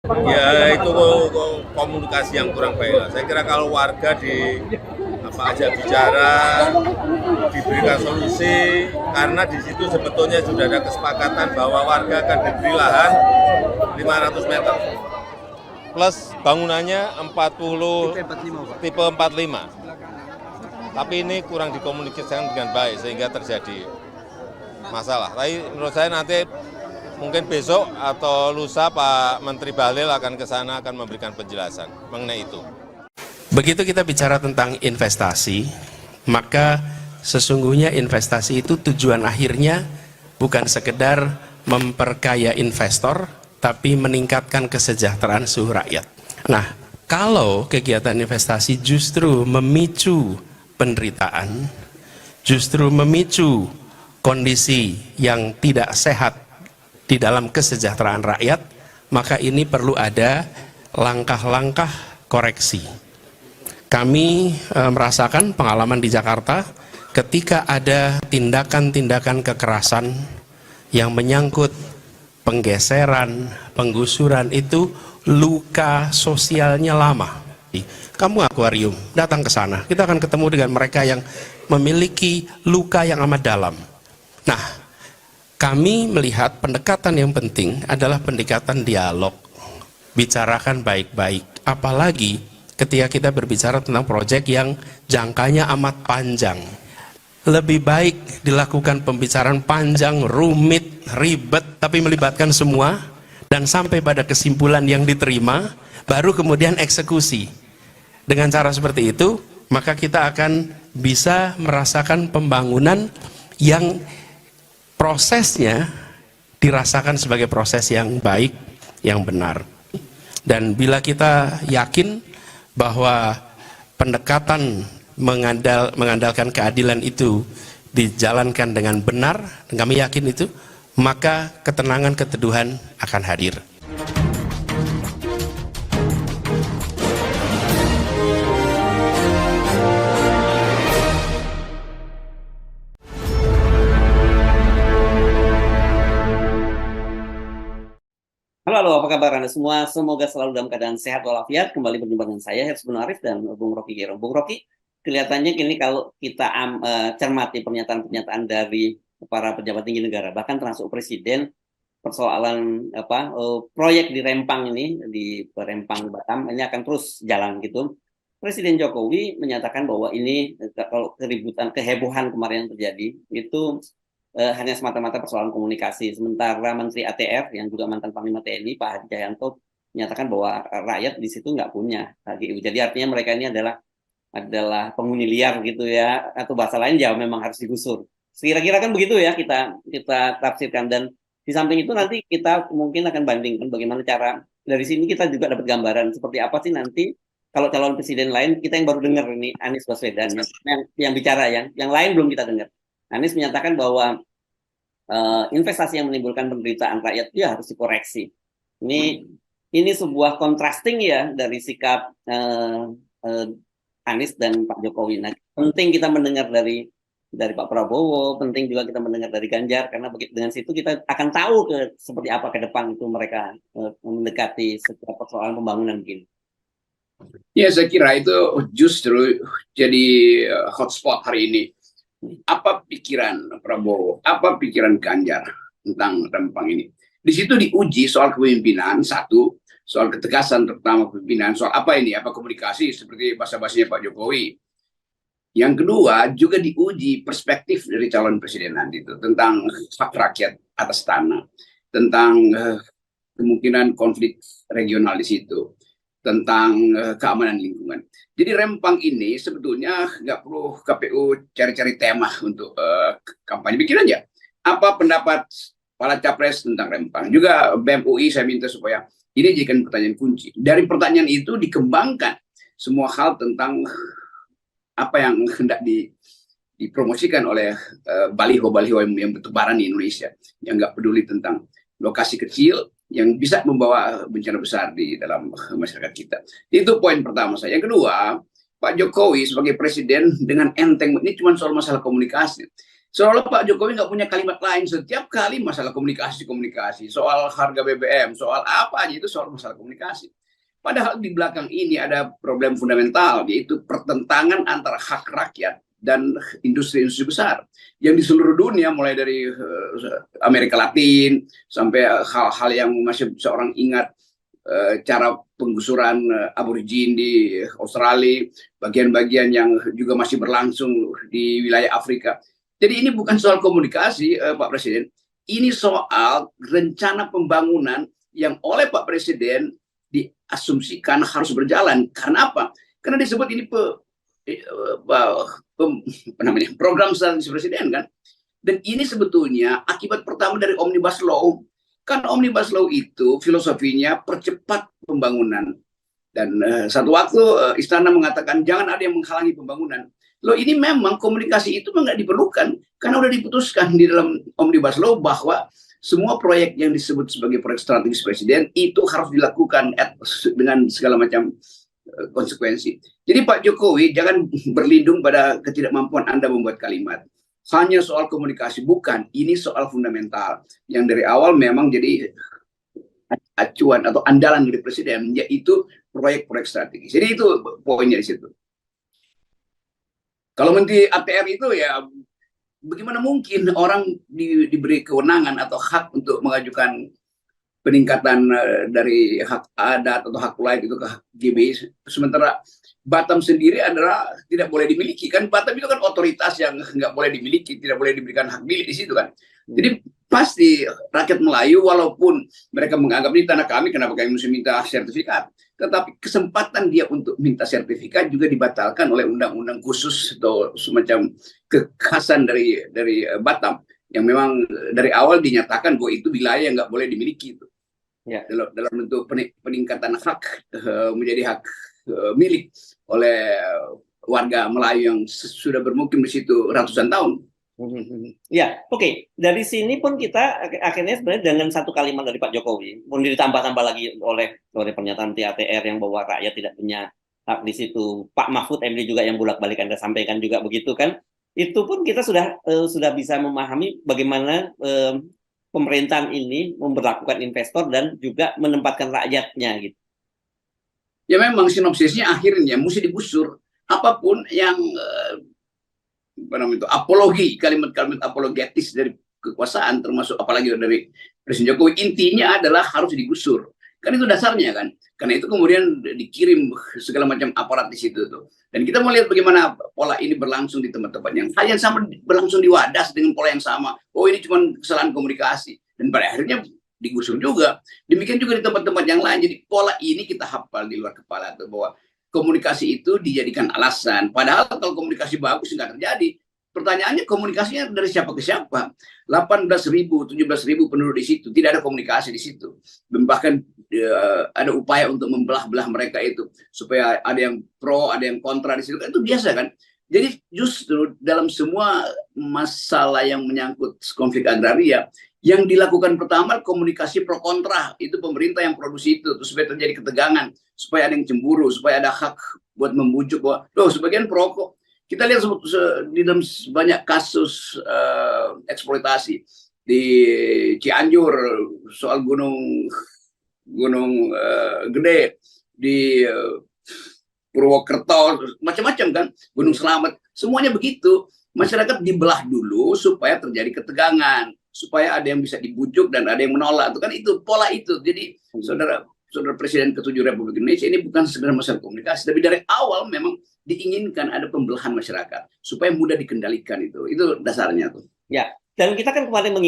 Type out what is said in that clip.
Ya itu komunikasi yang kurang baik lah. Saya kira kalau warga di apa aja bicara, diberikan solusi, karena di situ sebetulnya sudah ada kesepakatan bahwa warga akan diberi lahan 500 meter plus bangunannya 40 tipe 45. Tapi ini kurang dikomunikasikan dengan baik sehingga terjadi masalah. Tapi menurut saya nanti mungkin besok atau lusa Pak Menteri Bahlil akan ke sana akan memberikan penjelasan mengenai itu. Begitu kita bicara tentang investasi, maka sesungguhnya investasi itu tujuan akhirnya bukan sekedar memperkaya investor, tapi meningkatkan kesejahteraan seluruh rakyat. Nah, kalau kegiatan investasi justru memicu penderitaan, justru memicu kondisi yang tidak sehat di dalam kesejahteraan rakyat, maka ini perlu ada langkah-langkah koreksi. Kami merasakan pengalaman di Jakarta ketika ada tindakan-tindakan kekerasan yang menyangkut penggeseran, penggusuran, itu luka sosialnya lama. Kamu akuarium, datang ke sana, kita akan ketemu dengan mereka yang memiliki luka yang amat dalam. Nah, kami melihat pendekatan yang penting adalah pendekatan dialog, bicarakan baik-baik, apalagi ketika kita berbicara tentang proyek yang jangkanya amat panjang. Lebih baik dilakukan pembicaraan panjang, rumit, ribet, tapi melibatkan semua, dan sampai pada kesimpulan yang diterima, baru kemudian eksekusi. Dengan cara seperti itu, maka kita akan bisa merasakan pembangunan yang prosesnya dirasakan sebagai proses yang baik, yang benar. Dan bila kita yakin bahwa pendekatan mengandalkan keadilan itu dijalankan dengan benar, dan kami yakin itu, maka ketenangan, keteduhan akan hadir. Halo, halo, apa kabar Anda semua? Semoga selalu dalam keadaan sehat walafiat. Kembali berjumpa dengan saya, Hersbun Arif dan Bung Rocky Gerung. Bung Rocky, kelihatannya kini kalau kita cermati pernyataan-pernyataan dari para pejabat tinggi negara, bahkan termasuk Presiden, persoalan proyek di Rempang ini, di Rempang Batam, ini akan terus jalan gitu. Presiden Jokowi menyatakan bahwa ini kalau keributan, kehebohan kemarin yang terjadi, itu hanya semata-mata persoalan komunikasi. Sementara Menteri ATR yang juga mantan Panglima TNI Pak Hadi Cahyanto menyatakan bahwa rakyat di situ nggak punya HGU. Jadi artinya mereka ini adalah penghuni liar gitu ya, atau bahasa lain ya memang harus digusur. Kira-kira kan begitu ya kita tafsirkan. Dan di samping itu nanti kita mungkin akan bandingkan bagaimana cara dari sini kita juga dapat gambaran seperti apa sih nanti kalau calon presiden lain, kita yang baru dengar ini Anies Baswedan yang bicara, yang lain belum kita dengar. Anies menyatakan bahwa investasi yang menimbulkan penderitaan rakyat itu harus dikoreksi. Ini sebuah contrasting ya dari sikap Anies dan Pak Jokowi. Nah, penting kita mendengar dari Pak Prabowo, penting juga kita mendengar dari Ganjar, karena dengan situ kita akan tahu seperti apa ke depan itu mereka mendekati setiap persoalan pembangunan begini. Ya, saya kira itu justru jadi hotspot hari ini. Apa pikiran Prabowo, apa pikiran Ganjar tentang Rempang ini? Di situ diuji soal kepemimpinan, satu, soal ketegasan terutama kepemimpinan, soal apa ini, apa komunikasi seperti basa-basinya Pak Jokowi. Yang kedua, juga diuji perspektif dari calon presiden nanti itu tentang hak rakyat atas tanah, tentang kemungkinan konflik regional di situ, tentang keamanan lingkungan. Jadi Rempang ini sebetulnya nggak perlu KPU cari-cari tema untuk kampanye. Bikin aja apa pendapat para capres tentang Rempang. Juga BEM UI saya minta supaya ini jadikan pertanyaan kunci. Dari pertanyaan itu dikembangkan semua hal tentang apa yang hendak dipromosikan oleh baliho-baliho yang bertebaran di Indonesia, yang nggak peduli tentang lokasi kecil yang bisa membawa bencana besar di dalam masyarakat kita. Itu poin pertama saya. Yang kedua, Pak Jokowi sebagai presiden dengan enteng, ini cuma soal masalah komunikasi. Seolah Pak Jokowi nggak punya kalimat lain, setiap kali masalah komunikasi, soal harga BBM, soal apa aja itu soal masalah komunikasi. Padahal di belakang ini ada problem fundamental, yaitu pertentangan antara hak rakyat dan industri-industri besar yang di seluruh dunia, mulai dari Amerika Latin sampai hal-hal yang masih seorang ingat, cara penggusuran aborigin di Australia, bagian-bagian yang juga masih berlangsung di wilayah Afrika. Jadi ini bukan soal komunikasi, Pak Presiden, ini soal rencana pembangunan yang oleh Pak Presiden diasumsikan harus berjalan. Karena apa? Karena disebut ini program strategis Presiden kan. Dan ini sebetulnya akibat pertama dari Omnibus Law. Kan Omnibus Law itu filosofinya percepat pembangunan. Dan satu waktu Istana mengatakan jangan ada yang menghalangi pembangunan. Loh, ini memang komunikasi itu nggak diperlukan karena udah diputuskan di dalam Omnibus Law bahwa semua proyek yang disebut sebagai proyek strategis Presiden itu harus dilakukan dengan segala macam konsekuensi. Jadi Pak Jokowi jangan berlindung pada ketidakmampuan Anda membuat kalimat. Hanya soal komunikasi, bukan. Ini soal fundamental yang dari awal memang jadi acuan atau andalan dari Presiden, yaitu proyek-proyek strategis. Jadi itu poinnya di situ. Kalau Menteri ATR itu ya bagaimana mungkin orang diberi kewenangan atau hak untuk mengajukan peningkatan dari hak adat atau hak lain itu ke hak GBI, sementara Batam sendiri adalah tidak boleh dimiliki. Kan Batam itu kan otoritas yang nggak boleh dimiliki, tidak boleh diberikan hak milik di situ kan. Jadi pasti rakyat Melayu walaupun mereka menganggap ini tanah kami, kenapa kami mesti minta sertifikat? Tetapi kesempatan dia untuk minta sertifikat juga dibatalkan oleh undang-undang khusus atau semacam kekhasan dari Batam yang memang dari awal dinyatakan bahwa itu wilayah yang nggak boleh dimiliki itu. Ya. Dalam bentuk peningkatan hak menjadi hak milik oleh warga Melayu yang sudah bermukim di situ ratusan tahun. Ya, oke. Dari sini pun kita akhirnya sebenarnya dengan satu kalimat dari Pak Jokowi, pun ditambah-tambah lagi oleh pernyataan TATR yang bahwa rakyat tidak punya hak di situ. Pak Mahfud MD juga yang bolak-balik Anda sampaikan juga begitu kan. Itu pun kita sudah bisa memahami bagaimana pemerintahan ini memperlakukan investor dan juga menempatkan rakyatnya gitu. Ya memang sinopsisnya akhirnya mesti digusur apapun yang apologi, kalimat-kalimat apologetis dari kekuasaan, termasuk apalagi dari Presiden Jokowi, intinya adalah harus digusur. Kan itu dasarnya kan. Karena itu kemudian dikirim segala macam aparat di situ tuh. Dan kita mau lihat bagaimana pola ini berlangsung di tempat-tempat yang hal yang sama berlangsung di Wadas dengan pola yang sama. Oh ini cuma kesalahan komunikasi. Dan pada akhirnya digusur juga. Demikian juga di tempat-tempat yang lain. Jadi pola ini kita hafal di luar kepala tuh, bahwa komunikasi itu dijadikan alasan. Padahal kalau komunikasi bagus nggak terjadi. Pertanyaannya komunikasinya dari siapa ke siapa? 18.000, 17.000 penduduk di situ. Tidak ada komunikasi di situ. Bahkan ada upaya untuk membelah-belah mereka itu. Supaya ada yang pro, ada yang kontra di situ. Itu biasa kan? Jadi justru dalam semua masalah yang menyangkut konflik agraria, yang dilakukan pertama komunikasi pro kontra. Itu pemerintah yang produksi itu. Supaya terjadi ketegangan. Supaya ada yang cemburu. Supaya ada hak buat membujuk bahwa, loh sebagian pro kok. Kita lihat di dalam banyak kasus eksploitasi di Cianjur soal gunung gede, di Purwokerto macam-macam kan, Gunung Selamat, semuanya begitu. Masyarakat dibelah dulu supaya terjadi ketegangan, supaya ada yang bisa dibujuk dan ada yang menolak. Itu kan itu pola itu. Jadi saudara Presiden ke-7 Republik Indonesia ini bukan sekedar masalah komunikasi, tapi dari awal memang diinginkan ada pembelahan masyarakat supaya mudah dikendalikan itu dasarnya tuh. Ya, dan kita kan kemarin